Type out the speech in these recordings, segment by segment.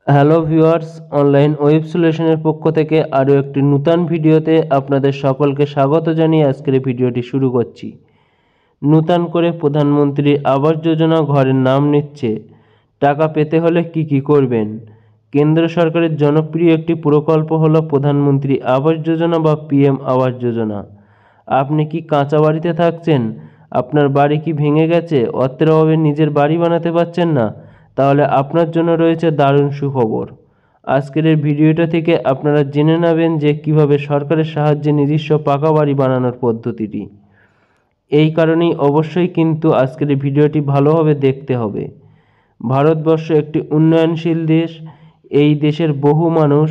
Hello viewers, online web সলিউশনের পক্ষ থেকে আরও একটি নূতন ভিডিওতে আপনাদের সকলকে স্বাগত জানিয়ে আজকের ভিডিওটি শুরু করছি। নূতন করে প্রধানমন্ত্রী আবাস যোজনা ঘরের নাম নিচ্ছে। টাকা পেতে হলে কি করবেন? কেন্দ্র সরকারের জনপ্রিয় একটি প্রকল্প হলো প্রধানমন্ত্রী আবাস যোজনা বা PM আবাস যোজনা। আপনি কি কাঁচা বাড়িতে থাকছেন? আপনার বাড়ি কি ভেঙে গেছে? অর্থের অভাবে নিজের বাড়ি বানাতে পারছেন না? তাহলে আপনার জন্য রয়েছে দারুণ সুখবর। আজকের এই ভিডিওটা থেকে আপনারা জেনে নেবেন যে কিভাবে সরকারের সাহায্যে নিজস্ব পাকা বাড়ি বানানোর পদ্ধতিটি। এই কারণেই অবশ্যই কিন্তু আজকের এই ভিডিওটি ভালোভাবে দেখতে হবে। ভারতবর্ষ একটি উন্নয়নশীল দেশ। এই দেশের বহু মানুষ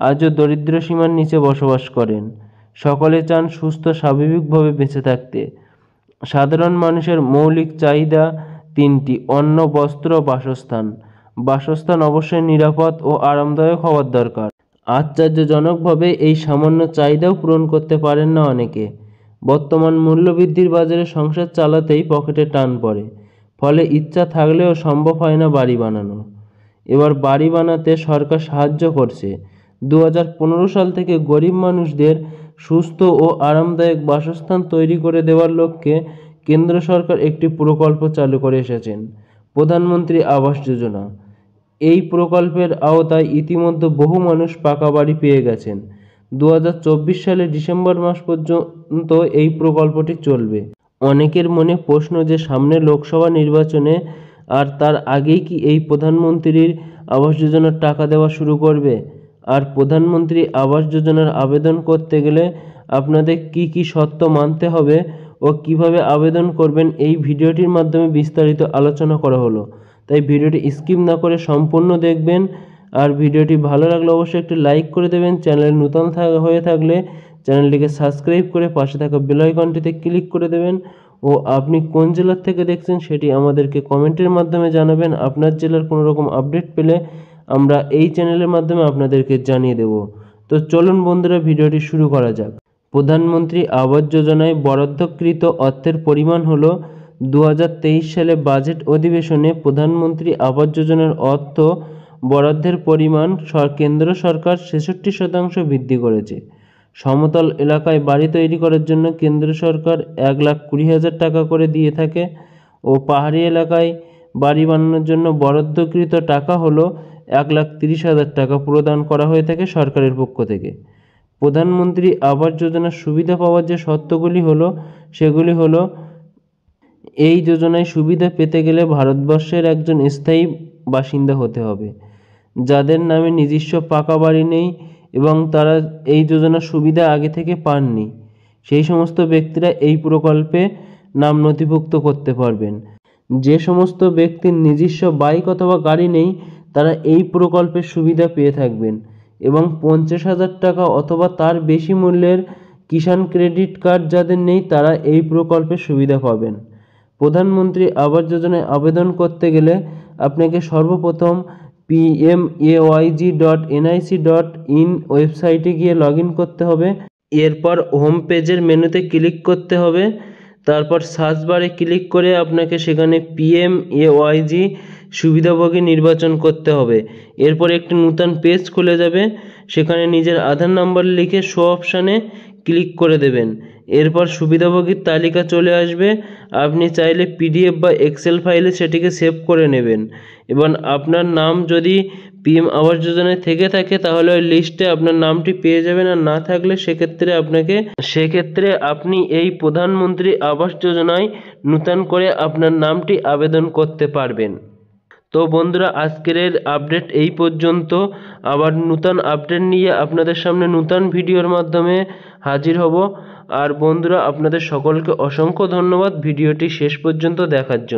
আজও দরিদ্র সীমার নিচে বসবাস করেন। সকলে চান সুস্থ স্বাভাবিকভাবে বেঁচে থাকতে। সাধারণ মানুষের মৌলিক চাহিদা তিনটি: অন্ন, বস্ত্র, বাসস্থান। বাসস্থান অবশ্যই নিরাপদ ও আরামদায়ক হওয়ার দরকার। আশ্চর্যজনকভাবে এই সামান্য চাহিদাও পূরণ করতে পারেন না অনেকে। বর্তমান মূল্যবৃদ্ধির বাজারে সংসার চালাতেই পকেটে টান পড়ে, ফলে ইচ্ছা থাকলেও সম্ভব হয় না বাড়ি বানানো। এবার বাড়ি বানাতে সরকার সাহায্য করছে। 2015 সাল থেকে গরিব মানুষদের সুস্থ ও আরামদায়ক বাসস্থান তৈরি করে দেওয়ার লক্ষ্যে কেন্দ্র সরকার একটি প্রকল্প চালু করে এসেছেন, প্রধানমন্ত্রী আবাস যোজনা। এই প্রকল্পের আওতায় ইতিমধ্যে বহু মানুষ পাকা বাড়ি পেয়ে গেছেন। 2024 সালের ডিসেম্বর মাস পর্যন্ত এই প্রকল্পটি চলবে। অনেকের মনে প্রশ্ন যে সামনে লোকসভা নির্বাচনে আর তার আগেই কি এই প্রধানমন্ত্রীর আবাস যোজনার টাকা দেওয়া শুরু করবে? আর প্রধানমন্ত্রী আবাস যোজনার আবেদন করতে গেলে আপনাদের কি শর্ত মানতে হবে ও কিভাবে আবেদন করবেন, এই ভিডিওটির মাধ্যমে বিস্তারিত আলোচনা করা হলো। তাই ভিডিওটি স্কিপ না করে সম্পূর্ণ দেখবেন। আর ভিডিওটি ভালো লাগলে অবশ্যই একটি লাইক করে দেবেন। চ্যানেল নতুন হয়ে থাকলে চ্যানেলটিকে সাবস্ক্রাইব করে পাশে থাকা বেল আইকনটিতে ক্লিক করে দেবেন। ও আপনি কোন জেলার থেকে দেখছেন সেটি আমাদেরকে কমেন্টের মাধ্যমে জানাবেন। আপনার জেলার কোনো রকম আপডেট পেলে আমরা এই চ্যানেলের মাধ্যমে আপনাদেরকে জানিয়ে দেব। তো চলুন বন্ধুরা, ভিডিওটি শুরু করা যাক। প্রধানমন্ত্রী আবাস যোজনায় বরাদ্দকৃত অর্থের পরিমাণ হল 2023 সালে বাজেট অধিবেশনে প্রধানমন্ত্রী আবাস যোজনার অর্থ বরাদ্দের পরিমাণ কেন্দ্র সরকার 66% বৃদ্ধি করেছে। সমতল এলাকায় বাড়ি তৈরি করার জন্য কেন্দ্র সরকার 1,20,000 টাকা করে দিয়ে থাকে ও পাহাড়ি এলাকায় বাড়ি বানানোর জন্য বরাদ্দকৃত টাকা হলো 1,30,000 টাকা প্রদান করা হয়ে থাকে সরকারের পক্ষ থেকে। প্রধানমন্ত্রী আবাস যোজনার সুবিধা পাওয়ার যে শর্তগুলি সেগুলি হলো: এই যোজনায় সুবিধা পেতে গেলে ভারতবর্ষের একজন স্থায়ী বাসিন্দা হতে হবে, যাদের নামে নিজস্ব পাকা বাড়ি নেই এবং তারা এই যোজনার সুবিধা আগে থেকে পাননি, সেই সমস্ত ব্যক্তিরা এই প্রকল্পে নাম নথিভুক্ত করতে পারবেন। যে সমস্ত ব্যক্তির নিজস্ব বাইক অথবা গাড়ি নেই তারা এই প্রকল্পের সুবিধা পেয়ে থাকবেন এবং 50,000 টাকা অথবা তার বেশি মূল্যের কিষাণ ক্রেডিট কার্ড যাদের নেই তারা এই প্রকল্পের সুবিধা পাবেন। প্রধানমন্ত্রী আবাস যোজনায় আবেদন করতে গেলে আপনাকে সর্বপ্রথম PMAY.nic.in ওয়েবসাইটে গিয়ে লগ ইন করতে হবে। এরপর হোম পেজের মেনুতে ক্লিক করতে হবে। তারপর সার্চ বারে ক্লিক করে আপনাকে সেখানে PMAY সুবিধাভোগী নির্বাচন করতে হবে। এরপর একটি নতুন পেজ খুলে যাবে, সেখানে নিজের আধার নাম্বার লিখে শো অপশানে ক্লিক করে দেবেন। এরপর সুবিধাভোগীর তালিকা চলে আসবে। আপনি চাইলে PDF বা এক্সেল ফাইলে সেটিকে সেভ করে নেবেন এবং আপনার নাম যদি PM আবাস যোজনায় থেকে থাকে তাহলে ওই লিস্টে আপনার নামটি পেয়ে যাবেন, আর না থাকলে সেক্ষেত্রে আপনি এই প্রধানমন্ত্রী আবাস যোজনায় নূতন করে আপনার নামটি আবেদন করতে পারবেন। তো বন্ধুরা, আজকের আপডেট এই পর্যন্ত। আবার নূতন আপডেট নিয়ে আপনাদের সামনে নূতন ভিডিওর মাধ্যমে হাজির হব। আর বন্ধুরা, আপনাদের সকলকে অসংখ্য ধন্যবাদ ভিডিওটি শেষ পর্যন্ত দেখার জন্য।